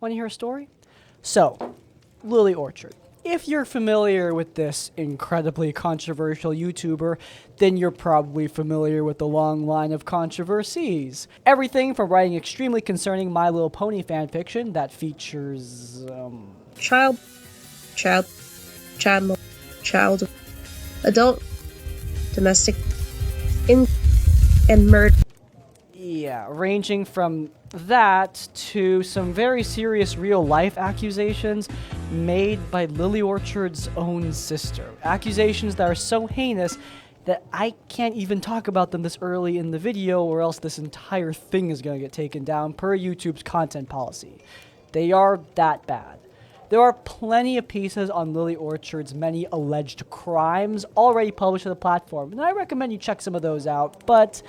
Want to hear a story? So, Lily Orchard. If you're familiar with this incredibly controversial YouTuber, then you're probably familiar with the long line of controversies. Everything from writing extremely concerning My Little Pony fanfiction that features, Child, adult, domestic, and murder. Yeah, ranging from that to some very serious real-life accusations made by Lily Orchard's own sister. Accusations that are so heinous that I can't even talk about them this early in the video, or else this entire thing is going to get taken down per YouTube's content policy. They are that bad. There are plenty of pieces on Lily Orchard's many alleged crimes already published on the platform, and I recommend you check some of those out, but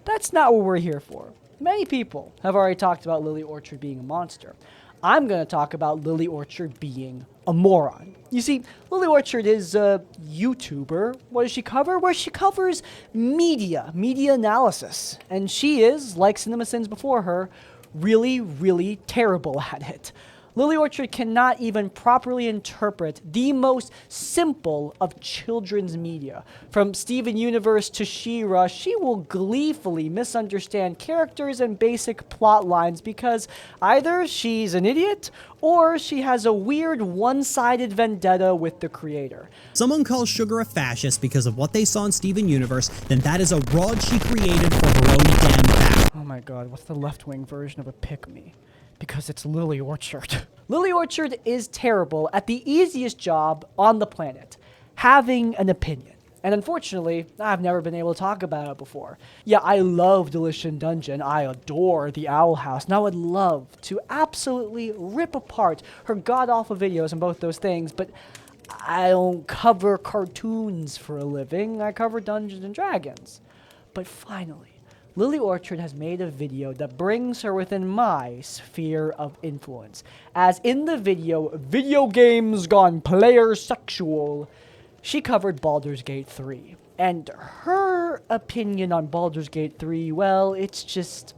that's not what we're here for. Many people have already talked about Lily Orchard being a monster. I'm going to talk about Lily Orchard being a moron. You see, Lily Orchard is a YouTuber. What does she cover? Well, she covers media analysis. And she is, like CinemaSins before her, really, really terrible at it. Lily Orchard cannot even properly interpret the most simple of children's media. From Steven Universe to She-Ra, she will gleefully misunderstand characters and basic plot lines because either she's an idiot or she has a weird one-sided vendetta with the creator. Someone calls Sugar a fascist because of what they saw in Steven Universe, then that is a rod she created for her own damn back. Oh my god, what's the left-wing version of a pick-me? Because it's Lily Orchard. Lily Orchard is terrible at the easiest job on the planet, having an opinion. And unfortunately, I've never been able to talk about it before. Yeah, I love Delition Dungeon, I adore the Owl House, and I would love to absolutely rip apart her god-awful videos on both those things, but I don't cover cartoons for a living, I cover Dungeons and Dragons. But finally, Lily Orchard has made a video that brings her within my sphere of influence. As in the video, Video Games Gone Player Sexual, she covered Baldur's Gate 3. And her opinion on Baldur's Gate 3, well, it's just...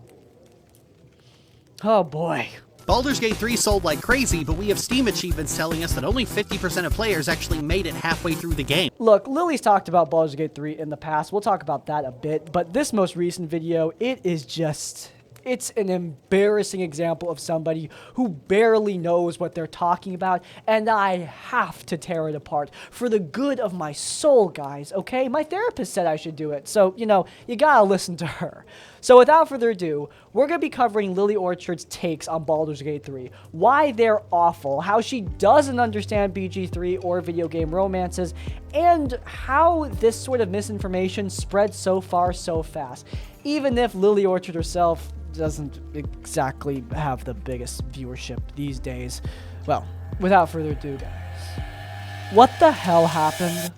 oh boy. Baldur's Gate 3 sold like crazy, but we have Steam achievements telling us that only 50% of players actually made it halfway through the game. Look, Lily's talked about Baldur's Gate 3 in the past. We'll talk about that a bit, but this most recent video, it is just... it's an embarrassing example of somebody who barely knows what they're talking about, and I have to tear it apart for the good of my soul, guys, okay? My therapist said I should do it, so, you know, you gotta listen to her. So without further ado, we're gonna be covering Lily Orchard's takes on Baldur's Gate 3, why they're awful, how she doesn't understand BG3 or video game romances, and how this sort of misinformation spreads so far so fast, even if Lily Orchard herself doesn't exactly have the biggest viewership these days. Well, without further ado, guys, what the hell happened?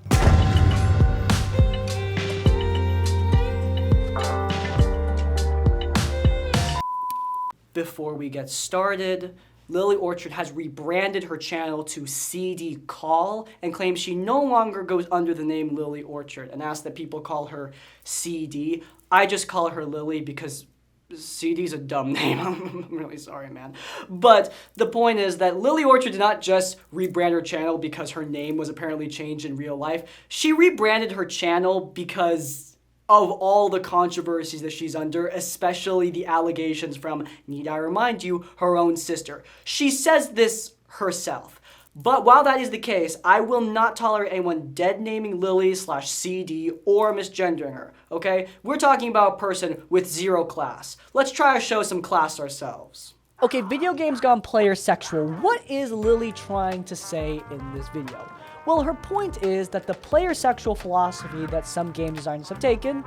Before we get started, Lily Orchard has rebranded her channel to CD Call and claims she no longer goes under the name Lily Orchard and asks that people call her CD. I just call her Lily because CD's a dumb name. I'm really sorry, man. But the point is that Lily Orchard did not just rebrand her channel because her name was apparently changed in real life. She rebranded her channel because of all the controversies that she's under, especially the allegations from, need I remind you, her own sister. She says this herself. But while that is the case, I will not tolerate anyone dead-naming Lily/CD or misgendering her, okay? We're talking about a person with zero class. Let's try to show some class ourselves. Okay, Video Games Gone Player Sexual. What is Lily trying to say in this video? Well, her point is that the player sexual philosophy that some game designers have taken,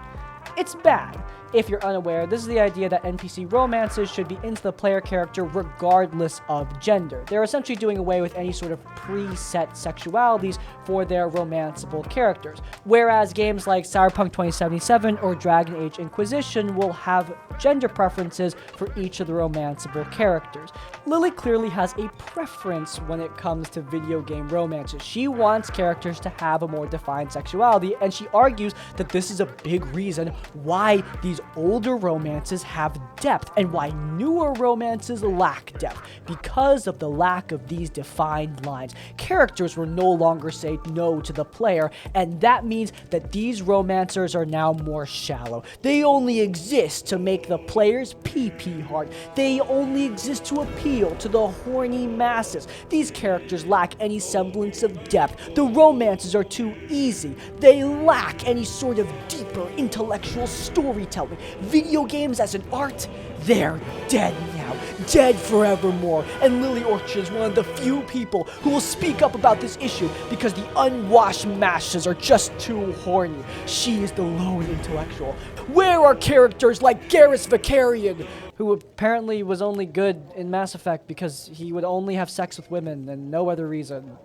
it's bad. If you're unaware, this is the idea that NPC romances should be into the player character regardless of gender. They're essentially doing away with any sort of preset sexualities for their romanceable characters. Whereas games like Cyberpunk 2077 or Dragon Age Inquisition will have gender preferences for each of the romanceable characters. Lily clearly has a preference when it comes to video game romances. She wants characters to have a more defined sexuality, and she argues that this is a big reason why these older romances have depth and why newer romances lack depth. Because of the lack of these defined lines, characters will no longer say no to the player, and that means that these romancers are now more shallow. They only exist to make the players pee hard. They only exist to appeal to the horny masses. These characters lack any semblance of depth. The romances are too easy. They lack any sort of deeper intellectual storytelling. Video games as an art, they're dead now. Dead forevermore. And Lily Orchard is one of the few people who will speak up about this issue because the unwashed masses are just too horny. She is the lone intellectual. Where are characters like Garrus Vakarian, who apparently was only good in Mass Effect because he would only have sex with women and no other reason?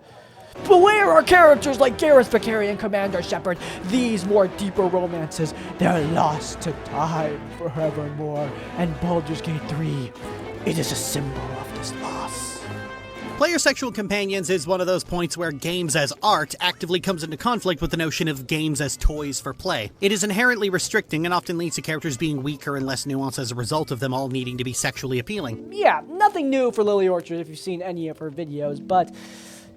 But where are characters like Garrus Vakarian and Commander Shepard? These more deeper romances, they're lost to time forevermore. And Baldur's Gate 3, it is a symbol of this loss. Player sexual companions is one of those points where games as art actively comes into conflict with the notion of games as toys for play. It is inherently restricting and often leads to characters being weaker and less nuanced as a result of them all needing to be sexually appealing. Yeah, nothing new for Lily Orchard if you've seen any of her videos, but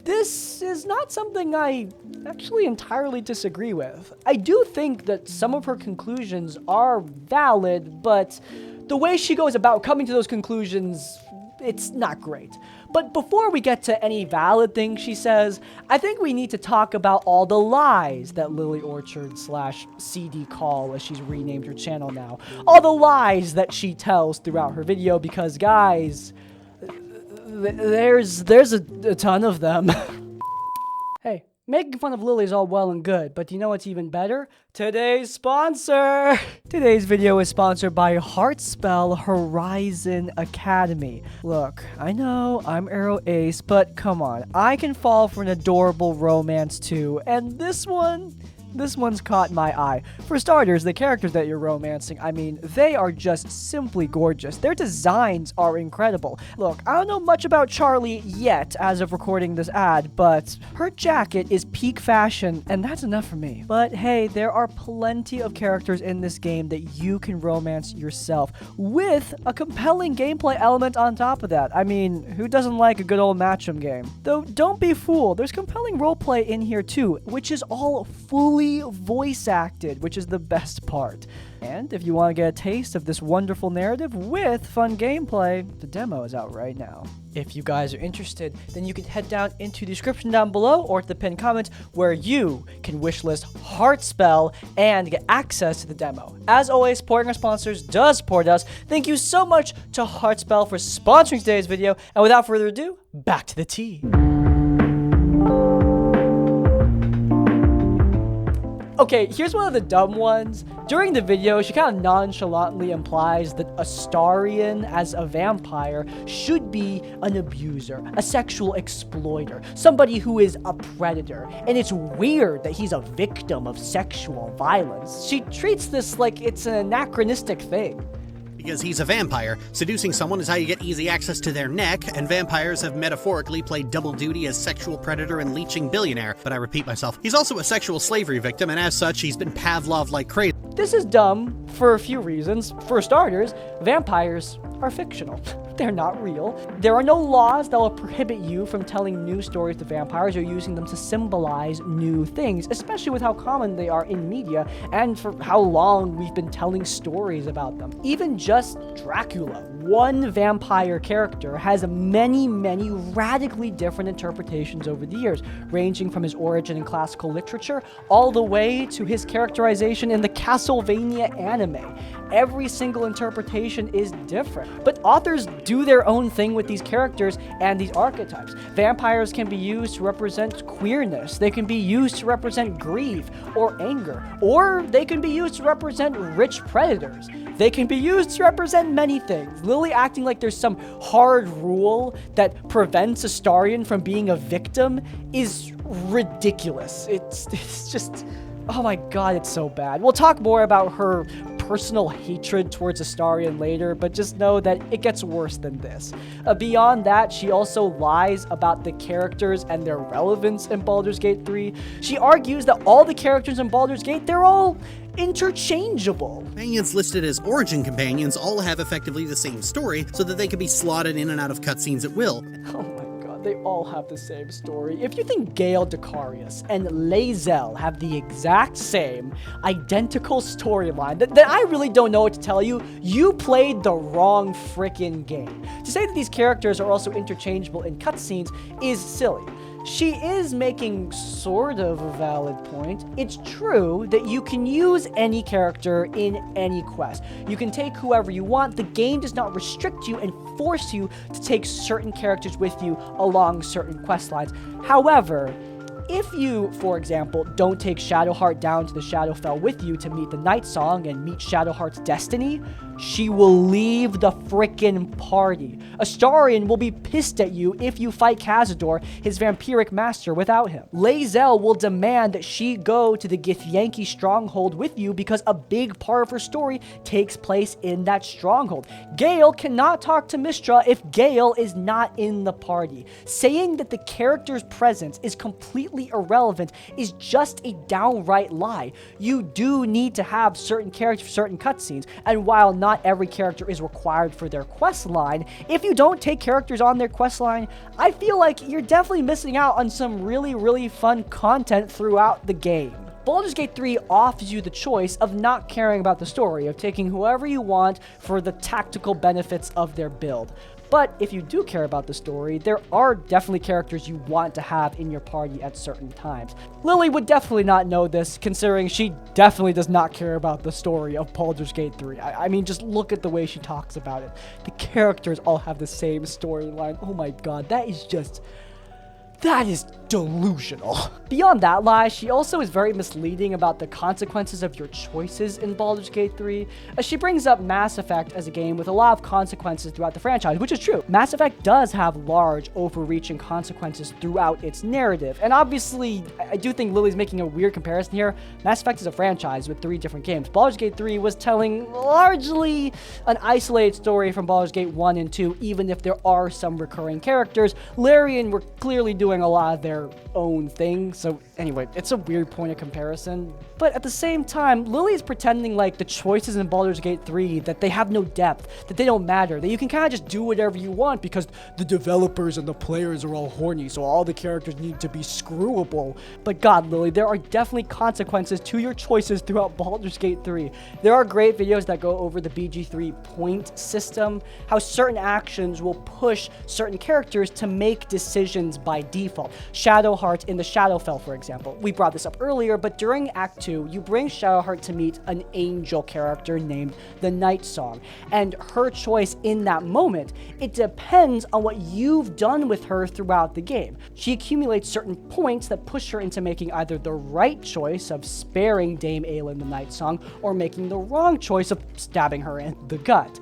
this is not something I actually entirely disagree with. I do think that some of her conclusions are valid, but the way she goes about coming to those conclusions, it's not great. But before we get to any valid things she says, I think we need to talk about all the lies that Lily Orchard / CD Call, as she's renamed her channel now, all the lies that she tells throughout her video, because guys, there's a ton of them. Hey, making fun of Lily is all well and good, but you know what's even better? Today's sponsor! Today's video is sponsored by Heartspell Horizon Academy. Look, I know I'm Arrow Ace, but come on, I can fall for an adorable romance too, and this one's caught my eye. For starters, the characters that you're romancing, I mean, they are just simply gorgeous. Their designs are incredible. Look, I don't know much about Charlie yet as of recording this ad, but her jacket is peak fashion, and that's enough for me. But hey, there are plenty of characters in this game that you can romance yourself, with a compelling gameplay element on top of that. I mean, who doesn't like a good old match-'em game? Though, don't be fooled, there's compelling roleplay in here too, which is all fully voice acted, which is the best part. And if you want to get a taste of this wonderful narrative with fun gameplay, the demo is out right now. If you guys are interested, then you can head down into the description down below or to the pinned comment where you can wishlist Heartspell and get access to the demo. As always, supporting our sponsors does support us. Thank you so much to Heartspell for sponsoring today's video, and without further ado, back to the tea. Okay, here's one of the dumb ones. During the video, she kind of nonchalantly implies that Astarion, as a vampire, should be an abuser, a sexual exploiter, somebody who is a predator. And it's weird that he's a victim of sexual violence. She treats this like it's an anachronistic thing. Because he's a vampire, seducing someone is how you get easy access to their neck, and vampires have metaphorically played double duty as sexual predator and leeching billionaire. But I repeat myself, he's also a sexual slavery victim, and as such, he's been Pavlov like crazy. This is dumb for a few reasons. For starters, vampires are fictional. They're not real. There are no laws that will prohibit you from telling new stories to vampires or using them to symbolize new things, especially with how common they are in media and for how long we've been telling stories about them. Even just Dracula, one vampire character, has many radically different interpretations over the years, ranging from his origin in classical literature all the way to his characterization in the Castlevania anime. Every single interpretation is different, but authors do their own thing with these characters and these archetypes. Vampires can be used to represent queerness, they can be used to represent grief or anger, or they can be used to represent rich predators. They can be used to represent many things. Lily acting like there's some hard rule that prevents Astarion from being a victim is ridiculous. It's just, oh my god, it's so bad. We'll talk more about her personal hatred towards Astarion later, but just know that it gets worse than this. Beyond that, she also lies about the characters and their relevance in Baldur's Gate 3. She argues that all the characters in Baldur's Gate, they're all interchangeable. Companions listed as origin companions all have effectively the same story, so that they can be slotted in and out of cutscenes at will. Oh my god, they all have the same story. If you think Gale Decarius and Lae'zel have the exact same, identical storyline, then I really don't know what to tell you. You played the wrong frickin' game. To say that these characters are also interchangeable in cutscenes is silly. She is making sort of a valid point. It's true that you can use any character in any quest. You can take whoever you want. The game does not restrict you and force you to take certain characters with you along certain quest lines. However, if you, for example, don't take Shadowheart down to the Shadowfell with you to meet the Night Song and meet Shadowheart's destiny, she will leave the frickin' party. Astarion will be pissed at you if you fight Cazador, his vampiric master, without him. Lae'zel will demand that she go to the Githyanki stronghold with you because a big part of her story takes place in that stronghold. Gale cannot talk to Mystra if Gale is not in the party. Saying that the character's presence is completely irrelevant is just a downright lie. You do need to have certain characters for certain cutscenes, and while not every character is required for their quest line, if you don't take characters on their quest line, I feel like you're definitely missing out on some really fun content throughout the game. Baldur's Gate 3 offers you the choice of not caring about the story, of taking whoever you want for the tactical benefits of their build. But if you do care about the story, there are definitely characters you want to have in your party at certain times. Lily would definitely not know this, considering she definitely does not care about the story of Baldur's Gate 3. I mean, just look at the way she talks about it. The characters all have the same storyline. Oh my god, that is delusional. Beyond that lie, she also is very misleading about the consequences of your choices in Baldur's Gate 3. She brings up Mass Effect as a game with a lot of consequences throughout the franchise, which is true. Mass Effect does have large, overreaching consequences throughout its narrative, and obviously, I do think Lily's making a weird comparison here. Mass Effect is a franchise with 3 different games. Baldur's Gate 3 was telling largely an isolated story from Baldur's Gate 1 and 2, even if there are some recurring characters. Larian were clearly doing a lot of their own thing, so anyway, it's a weird point of comparison. But at the same time, Lily is pretending like the choices in Baldur's Gate 3, that they have no depth, that they don't matter, that you can kind of just do whatever you want because the developers and the players are all horny, so all the characters need to be screwable. But god, Lily, there are definitely consequences to your choices throughout Baldur's Gate 3. There are great videos that go over the BG3 point system, how certain actions will push certain characters to make decisions by default. Shadowheart in the Shadowfell, for example. We brought this up earlier, but during Act 2, you bring Shadowheart to meet an angel character named the Night Song, and her choice in that moment, it depends on what you've done with her throughout the game. She accumulates certain points that push her into making either the right choice of sparing Dame Aelin the Night Song, or making the wrong choice of stabbing her in the gut.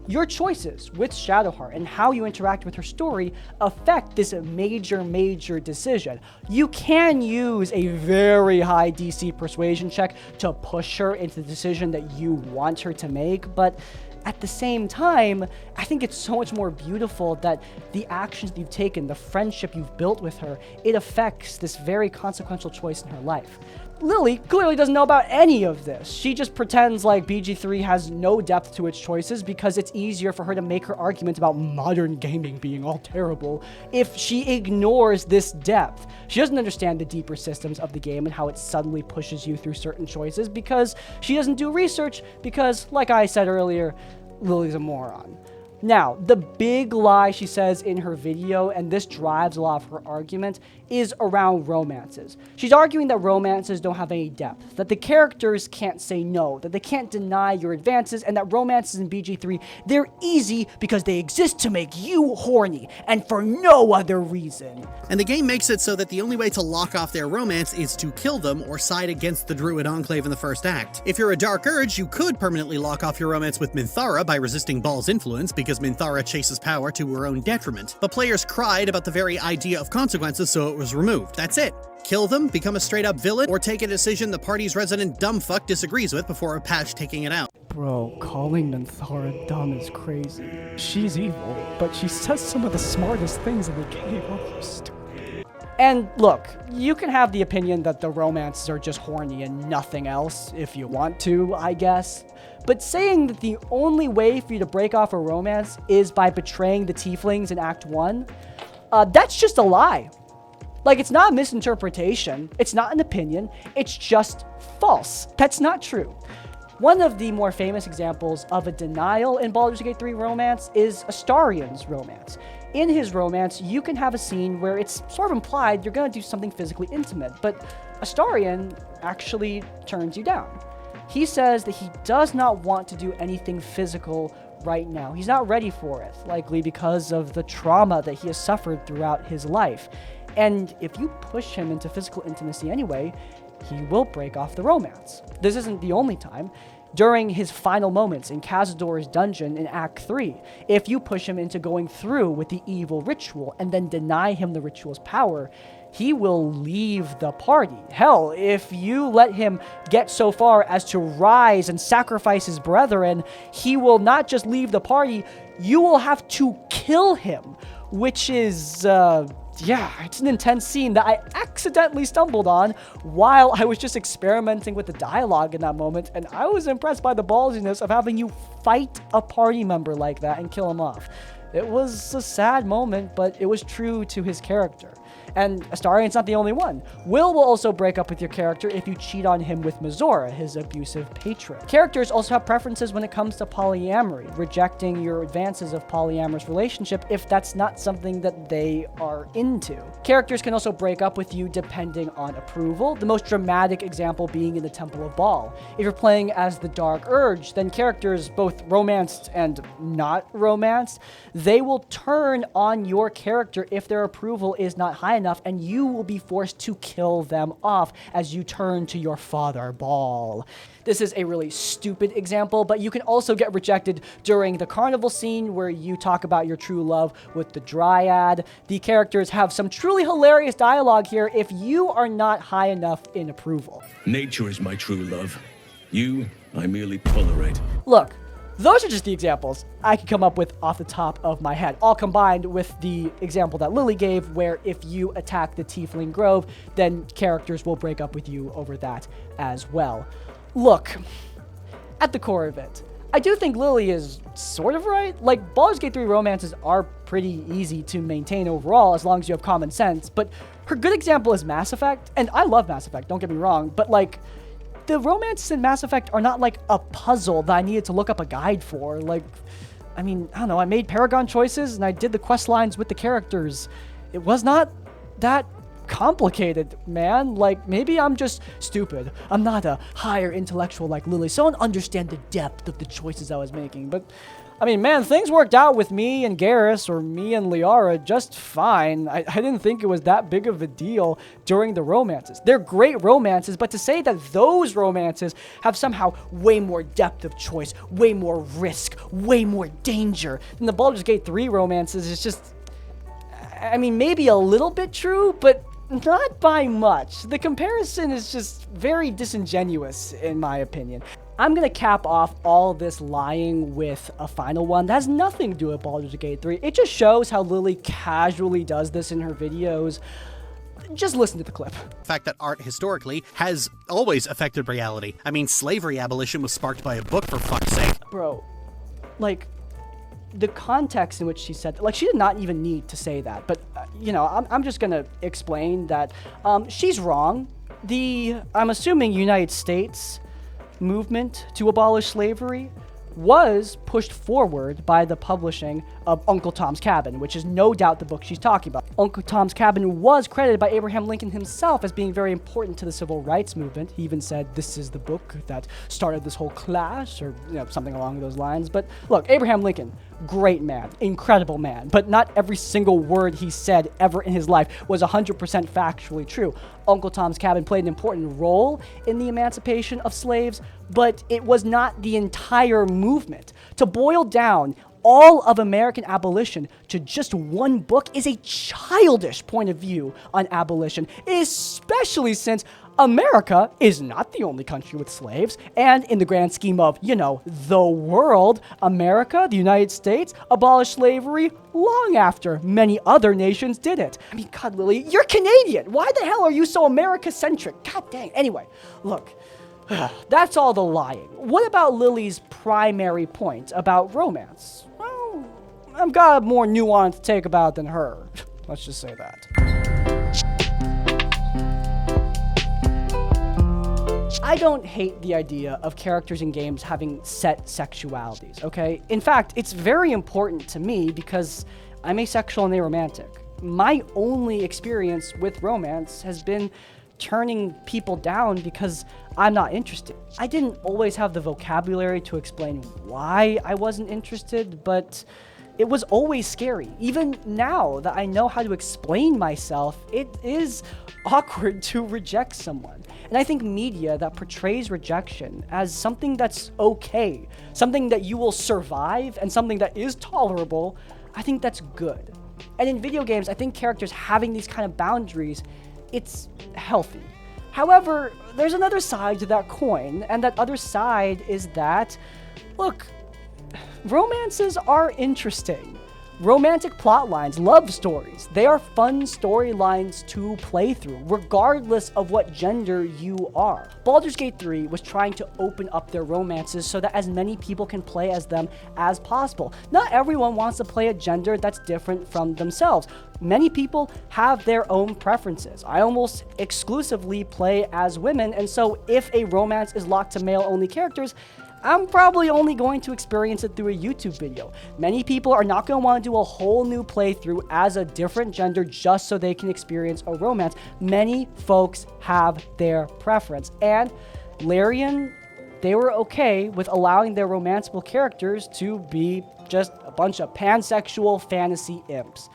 Your choices with Shadowheart and how you interact with her story affect this major decision. You can use a very high DC persuasion check to push her into the decision that you want her to make, but at the same time, I think it's so much more beautiful that the actions that you've taken, the friendship you've built with her, it affects this very consequential choice in her life. Lily clearly doesn't know about any of this. She just pretends like BG3 has no depth to its choices because it's easier for her to make her argument about modern gaming being all terrible if she ignores this depth. She doesn't understand the deeper systems of the game and how it suddenly pushes you through certain choices because she doesn't do research because, like I said earlier, Lily's a moron. Now, the big lie she says in her video, and this drives a lot of her argument, is around romances. She's arguing that romances don't have any depth, that the characters can't say no, that they can't deny your advances, and that romances in BG3, they're easy because they exist to make you horny, and for no other reason. And the game makes it so that the only way to lock off their romance is to kill them or side against the Druid Enclave in the first act. If you're a Dark Urge, you could permanently lock off your romance with Minthara by resisting Baal's influence, because because Minthara chases power to her own detriment, but players cried about the very idea of consequences, so it was removed. That's it. Kill them, become a straight-up villain, or take a decision the party's resident dumbfuck disagrees with before a patch taking it out. Bro, calling Minthara dumb is crazy. She's evil, but she says some of the smartest things in the game. Oh, stupid. And look, you can have the opinion that the romances are just horny and nothing else if you want to, I guess. But saying that the only way for you to break off a romance is by betraying the tieflings in Act 1, that's just a lie. Like, it's not a misinterpretation, it's not an opinion, it's just false. That's not true. One of the more famous examples of a denial in Baldur's Gate 3 romance is Astarion's romance. In his romance, you can have a scene where it's sort of implied you're going to do something physically intimate, but Astarion actually turns you down. He says that he does not want to do anything physical right now. He's not ready for it, likely because of the trauma that he has suffered throughout his life. And if you push him into physical intimacy anyway, he will break off the romance. This isn't the only time. During his final moments in Cazador's dungeon in Act 3, if you push him into going through with the evil ritual and then deny him the ritual's power, he will leave the party. Hell, if you let him get so far as to rise and sacrifice his brethren, he will not just leave the party, you will have to kill him, which is, yeah, it's an intense scene that I accidentally stumbled on while I was just experimenting with the dialogue in that moment, and I was impressed by the ballsiness of having you fight a party member like that and kill him off. It was a sad moment, but it was true to his character. And Astarion's not the only one. Will also break up with your character if you cheat on him with Mizora, his abusive patron. Characters also have preferences when it comes to polyamory, rejecting your advances of polyamorous relationship if that's not something that they are into. Characters can also break up with you depending on approval, the most dramatic example being in the Temple of Baal. If you're playing as the Dark Urge, then characters, both romanced and not romanced, they will turn on your character if their approval is not high enough, and you will be forced to kill them off as you turn to your father, Baal. This is a really stupid example, but you can also get rejected during the carnival scene where you talk about your true love with the Dryad. The characters have some truly hilarious dialogue here if you are not high enough in approval. Nature is my true love. You, I merely tolerate. Look, those are just the examples I could come up with off the top of my head, all combined with the example that Lily gave, where if you attack the Tiefling Grove, then characters will break up with you over that as well. Look, at the core of it, I do think Lily is sort of right. Like, Baldur's Gate 3 romances are pretty easy to maintain overall as long as you have common sense, but her good example is Mass Effect, and I love Mass Effect, don't get me wrong, but like, the romances in Mass Effect are not like a puzzle that I needed to look up a guide for. Like, I mean, I don't know, I made Paragon choices and I did the quest lines with the characters. It was not that complicated, man. Like, maybe I'm just stupid. I'm not a higher intellectual like Lily, so I don't understand the depth of the choices I was making. But, I mean, man, things worked out with me and Garrus, or me and Liara, just fine. I didn't think it was that big of a deal during the romances. They're great romances, but to say that those romances have somehow way more depth of choice, way more risk, way more danger than the Baldur's Gate 3 romances is just, I mean, maybe a little bit true, but not by much. The comparison is just very disingenuous, in my opinion. I'm going to cap off all this lying with a final one that has nothing to do with Baldur's Gate 3. It just shows how Lily casually does this in her videos. Just listen to the clip. The fact that art historically has always affected reality. I mean, slavery abolition was sparked by a book, for fuck's sake. Bro, like, the context in which she said, like, she did not even need to say that, but, you know, I'm just going to explain that she's wrong. I'm assuming United States movement to abolish slavery was pushed forward by the publishing of Uncle Tom's Cabin, which is no doubt the book she's talking about. Uncle Tom's Cabin was credited by Abraham Lincoln himself as being very important to the civil rights movement. He even said, this is the book that started this whole clash, or, you know, something along those lines. But look, Abraham Lincoln, great man, incredible man, but not every single word he said ever in his life was 100% factually true. Uncle Tom's Cabin played an important role in the emancipation of slaves, but it was not the entire movement. To boil down all of American abolition to just one book is a childish point of view on abolition, especially since America is not the only country with slaves, and in the grand scheme of, the world, America, the United States, abolished slavery long after many other nations did it. I mean, God, Lily, you're Canadian! Why the hell are you so America-centric? God dang. Anyway, look, that's all the lying. What about Lily's primary point about romance? Well, I've got a more nuanced take about it than her. Let's just say that. I don't hate the idea of characters in games having set sexualities, okay? In fact, it's very important to me because I'm asexual and aromantic. My only experience with romance has been turning people down because I'm not interested. I didn't always have the vocabulary to explain why I wasn't interested, but it was always scary. Even now that I know how to explain myself, it is awkward to reject someone. And I think media that portrays rejection as something that's okay, something that you will survive, and something that is tolerable, I think that's good. And in video games, I think characters having these kind of boundaries, it's healthy. However, there's another side to that coin, and that other side is that, look, romances are interesting. Romantic plot lines, love stories, they are fun storylines to play through, regardless of what gender you are. Baldur's Gate 3 was trying to open up their romances so that as many people can play as them as possible. Not everyone wants to play a gender that's different from themselves. Many people have their own preferences. I almost exclusively play as women, and so if a romance is locked to male-only characters, I'm probably only going to experience it through a YouTube video. Many people are not going to want to do a whole new playthrough as a different gender just so they can experience a romance. Many folks have their preference. And Larian, they were okay with allowing their romanceable characters to be just a bunch of pansexual fantasy imps.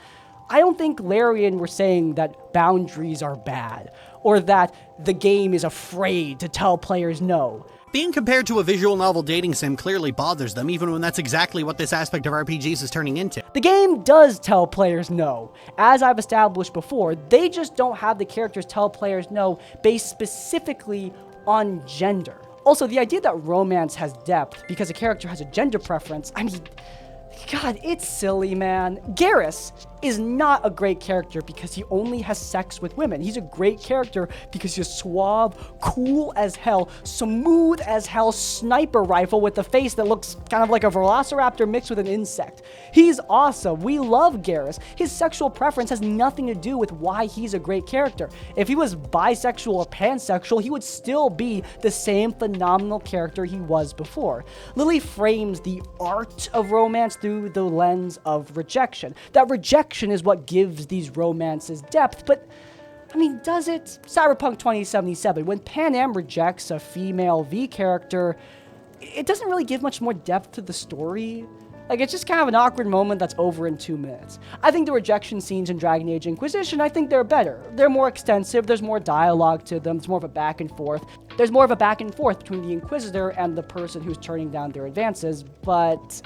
I don't think Larian were saying that boundaries are bad, or that the game is afraid to tell players no. Being compared to a visual novel dating sim clearly bothers them, even when that's exactly what this aspect of RPGs is turning into. The game does tell players no. As I've established before, they just don't have the characters tell players no based specifically on gender. Also, the idea that romance has depth because a character has a gender preference, I mean, God, it's silly, man. Garrus is not a great character because he only has sex with women. He's a great character because he's suave, cool as hell, smooth as hell sniper rifle with a face that looks kind of like a velociraptor mixed with an insect. He's awesome. We love Garrus. His sexual preference has nothing to do with why he's a great character. If he was bisexual or pansexual, he would still be the same phenomenal character he was before. Lily frames the art of romance through the lens of rejection. That rejection is what gives these romances depth, but I mean, does it? Cyberpunk 2077, when Pan Am rejects a female V character, it doesn't really give much more depth to the story. Like, it's just kind of an awkward moment that's over in 2 minutes. I think the rejection scenes in Dragon Age Inquisition, I think they're better. They're more extensive, there's more dialogue to them, it's more of a back and forth. There's more of a back and forth between the Inquisitor and the person who's turning down their advances, but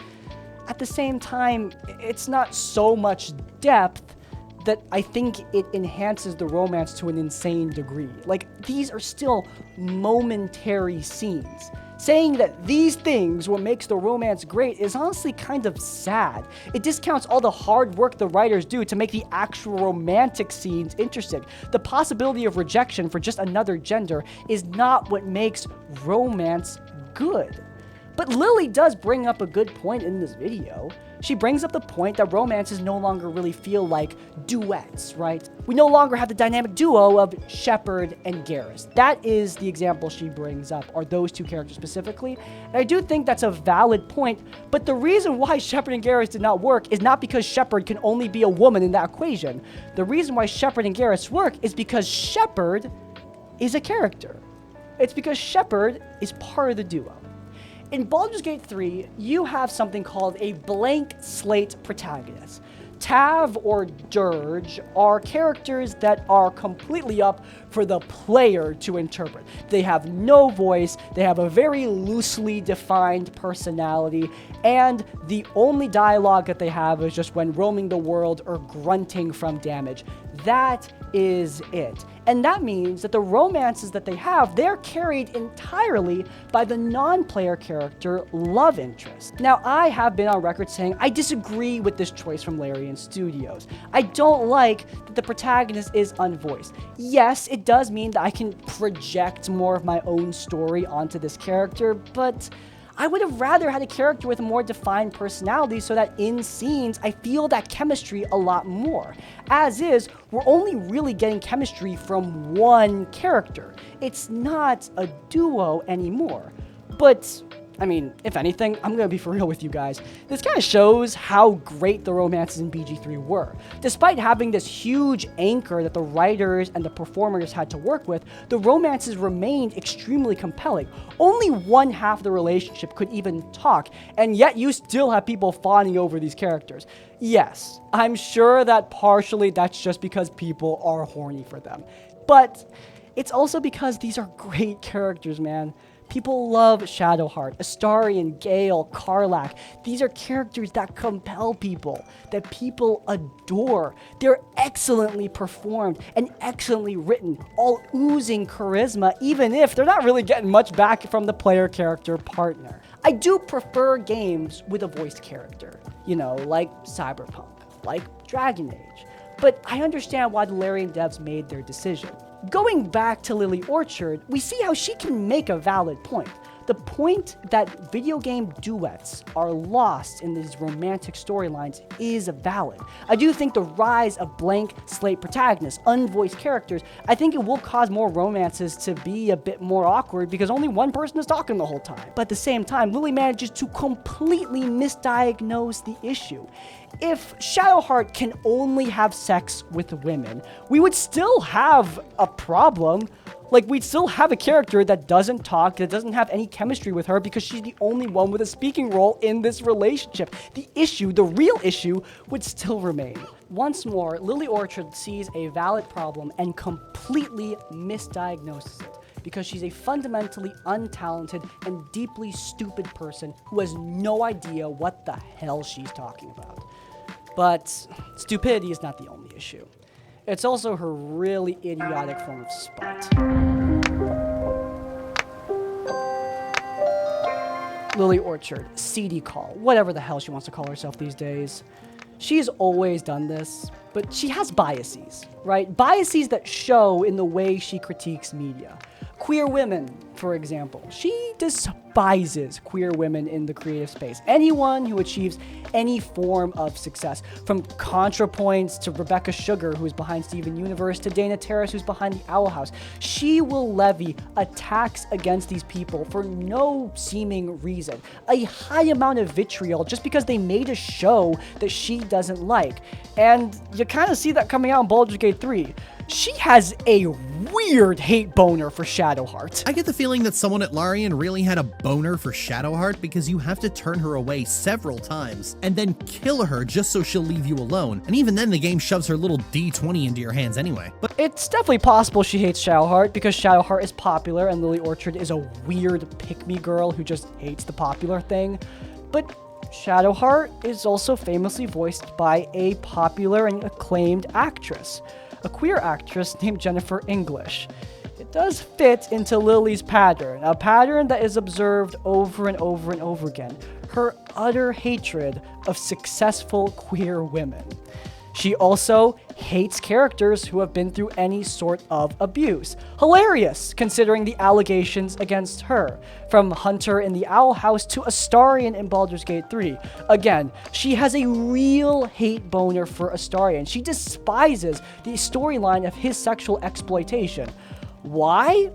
at the same time, it's not so much depth that I think it enhances the romance to an insane degree. Like, these are still momentary scenes. Saying that these things what makes the romance great is honestly kind of sad. It discounts all the hard work the writers do to make the actual romantic scenes interesting. The possibility of rejection for just another gender is not what makes romance good. But Lily does bring up a good point in this video. She brings up the point that romances no longer really feel like duets, right? We no longer have the dynamic duo of Shepard and Garrus. That is the example she brings up, or those two characters specifically. And I do think that's a valid point, but the reason why Shepard and Garrus did not work is not because Shepard can only be a woman in that equation. The reason why Shepard and Garrus work is because Shepard is a character. It's because Shepard is part of the duo. In Baldur's Gate 3, you have something called a blank slate protagonist. Tav or Dirge are characters that are completely up for the player to interpret. They have no voice, they have a very loosely defined personality, and the only dialogue that they have is just when roaming the world or grunting from damage. That is it. And that means that the romances that they have, they're carried entirely by the non-player character love interest. Now, I have been on record saying I disagree with this choice from Larian Studios. I don't like that the protagonist is unvoiced. Yes, it does mean that I can project more of my own story onto this character, but I would have rather had a character with a more defined personality so that in scenes, I feel that chemistry a lot more. As is, we're only really getting chemistry from one character. It's not a duo anymore. But, I mean, if anything, I'm gonna be for real with you guys. This kind of shows how great the romances in BG3 were. Despite having this huge anchor that the writers and the performers had to work with, the romances remained extremely compelling. Only one half of the relationship could even talk, and yet you still have people fawning over these characters. Yes, I'm sure that partially that's just because people are horny for them. But it's also because these are great characters, man. People love Shadowheart, Astarion, Gale, Karlach. These are characters that compel people, that people adore. They're excellently performed and excellently written, all oozing charisma, even if they're not really getting much back from the player character partner. I do prefer games with a voiced character, you know, like Cyberpunk, like Dragon Age. But I understand why the Larian devs made their decision. Going back to Lily Orchard, we see how she can make a valid point. The point that video game duets are lost in these romantic storylines is valid. I do think the rise of blank slate protagonists, unvoiced characters, I think it will cause more romances to be a bit more awkward because only one person is talking the whole time. But at the same time, Lily manages to completely misdiagnose the issue. If Shadowheart can only have sex with women, we would still have a problem. Like, we'd still have a character that doesn't talk, that doesn't have any chemistry with her because she's the only one with a speaking role in this relationship. The issue, the real issue, would still remain. Once more, Lily Orchard sees a valid problem and completely misdiagnoses it because she's a fundamentally untalented and deeply stupid person who has no idea what the hell she's talking about. But stupidity is not the only issue. It's also her really idiotic form of spite. Lily Orchard, CD Call, whatever the hell she wants to call herself these days. She's always done this, but she has biases, right? Biases that show in the way she critiques media. Queer women, for example. She despises queer women in the creative space. Anyone who achieves any form of success, from ContraPoints to Rebecca Sugar, who's behind Steven Universe, to Dana Terrace, who's behind the Owl House. She will levy attacks against these people for no seeming reason. A high amount of vitriol just because they made a show that she doesn't like. And you kind of see that coming out in Baldur's Gate 3. She has a weird hate boner for Shadowheart. I get the feeling that someone at Larian really had a boner for Shadowheart because you have to turn her away several times and then kill her just so she'll leave you alone. And even then the game shoves her little D20 into your hands anyway. But it's definitely possible she hates Shadowheart because Shadowheart is popular and Lily Orchard is a weird pick-me girl who just hates the popular thing. But Shadowheart is also famously voiced by a popular and acclaimed actress, a queer actress named Jennifer English. It does fit into Lily's pattern, a pattern that is observed over and over and over again, her utter hatred of successful queer women. She also hates characters who have been through any sort of abuse. Hilarious, considering the allegations against her. From Hunter in the Owl House to Astarion in Baldur's Gate 3. Again, she has a real hate boner for Astarion. She despises the storyline of his sexual exploitation. Why?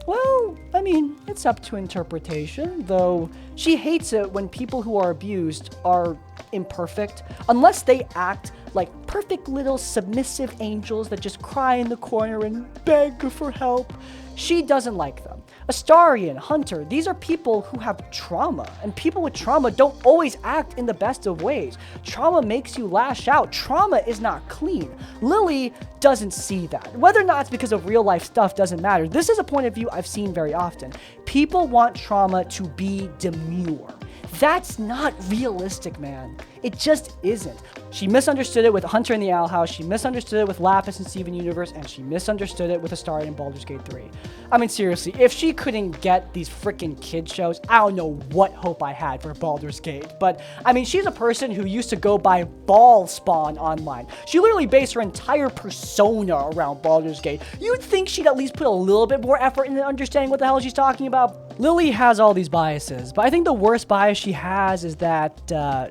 Well, I mean, it's up to interpretation, though she hates it when people who are abused are imperfect, unless they act like perfect little submissive angels that just cry in the corner and beg for help. She doesn't like them. Astarion, Hunter, these are people who have trauma, and people with trauma don't always act in the best of ways. Trauma makes you lash out. Trauma is not clean. Lily doesn't see that. Whether or not it's because of real life stuff doesn't matter. This is a point of view I've seen very often. People want trauma to be demure. That's not realistic, man. It just isn't. She misunderstood it with Hunter in the Owl House, she misunderstood it with Lapis in Steven Universe, and she misunderstood it with Astarion in Baldur's Gate 3. I mean, seriously, if she couldn't get these freaking kid shows, I don't know what hope I had for Baldur's Gate. But, I mean, she's a person who used to go by Ball Spawn online. She literally based her entire persona around Baldur's Gate. You'd think she'd at least put a little bit more effort into understanding what the hell she's talking about. Lily has all these biases, but I think the worst bias she has is that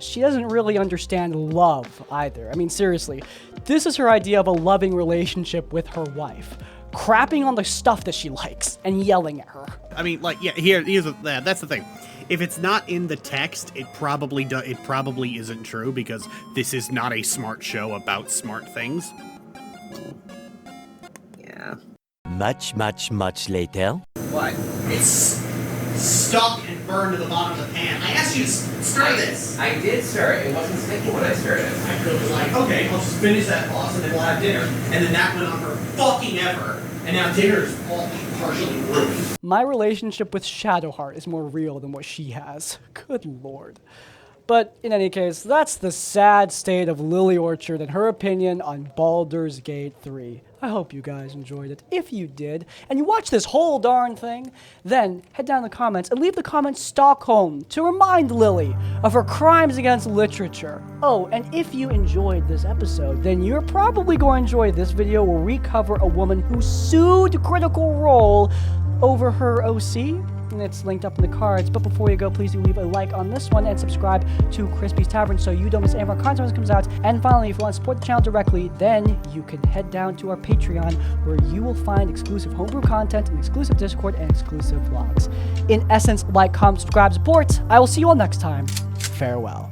she doesn't really understand love either. I mean, seriously, this is her idea of a loving relationship with her wife. Crapping on the stuff that she likes and yelling at her. I mean, like, yeah, that's the thing. If it's not in the text, it probably isn't true, because this is not a smart show about smart things. Yeah. Much later. What? It's stuck and burned to the bottom of the pan. I asked you to stir this. I did stir it. It wasn't sticking when I stirred it. I could have been like, okay, I'll just finish that sauce and then we'll have dinner. And then that went on for fucking ever. And now dinner's all partially ruined. My relationship with Shadowheart is more real than what she has. Good lord. But in any case, that's the sad state of Lily Orchard and her opinion on Baldur's Gate 3. I hope you guys enjoyed it. If you did, and you watched this whole darn thing, then head down in the comments and leave the comment Stockholm to remind Lily of her crimes against literature. Oh, and if you enjoyed this episode, then you're probably going to enjoy this video where we cover a woman who sued Critical Role over her OC. And it's linked up in the cards. But before you go, please do leave a like on this one and subscribe to Crispy's Tavern so you don't miss any of our content when it comes out. And finally, if you want to support the channel directly, then you can head down to our Patreon, where you will find exclusive homebrew content, and exclusive Discord, and exclusive vlogs. In essence, like, comment, subscribe, support. I will see you all next time. Farewell.